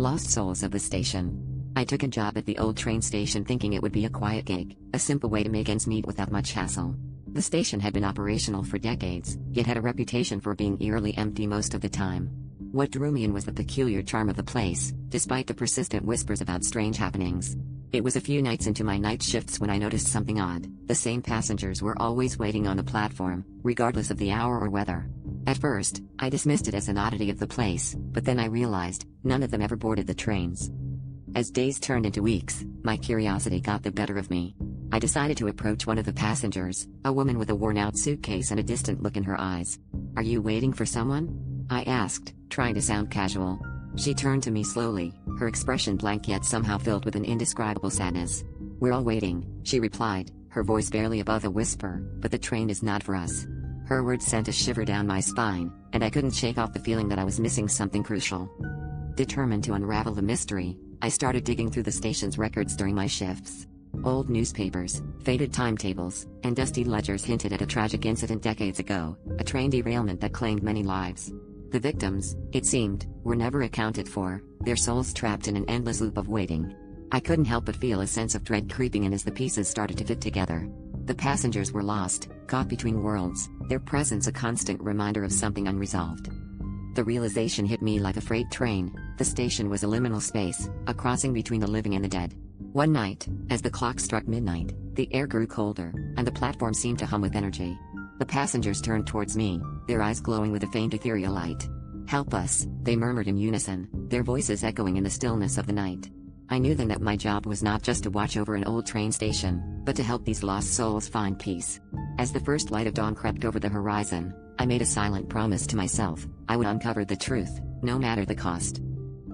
Lost souls of the station. I took a job at the old train station thinking it would be a quiet gig, a simple way to make ends meet without much hassle. The station had been operational for decades, yet had a reputation for being eerily empty most of the time. What drew me in was the peculiar charm of the place, despite the persistent whispers about strange happenings. It was a few nights into my night shifts when I noticed something odd. The same passengers were always waiting on the platform, regardless of the hour or weather. At first, I dismissed it as an oddity of the place, but then I realized, none of them ever boarded the trains. As days turned into weeks, my curiosity got the better of me. I decided to approach one of the passengers, a woman with a worn-out suitcase and a distant look in her eyes. "Are you waiting for someone?" I asked, trying to sound casual. She turned to me slowly, her expression blank yet somehow filled with an indescribable sadness. "We're all waiting," she replied, her voice barely above a whisper, "but the train is not for us." Her words sent a shiver down my spine, and I couldn't shake off the feeling that I was missing something crucial. Determined to unravel the mystery, I started digging through the station's records during my shifts. Old newspapers, faded timetables, and dusty ledgers hinted at a tragic incident decades ago, a train derailment that claimed many lives. The victims, it seemed, were never accounted for, their souls trapped in an endless loop of waiting. I couldn't help but feel a sense of dread creeping in as the pieces started to fit together. The passengers were lost, caught between worlds, their presence a constant reminder of something unresolved. The realization hit me like a freight train. The station was a liminal space, a crossing between the living and the dead. One night, as the clock struck midnight, the air grew colder, and the platform seemed to hum with energy. The passengers turned towards me, their eyes glowing with a faint ethereal light. "Help us," they murmured in unison, their voices echoing in the stillness of the night. I knew then that my job was not just to watch over an old train station, but to help these lost souls find peace. As the first light of dawn crept over the horizon, I made a silent promise to myself: I would uncover the truth, no matter the cost.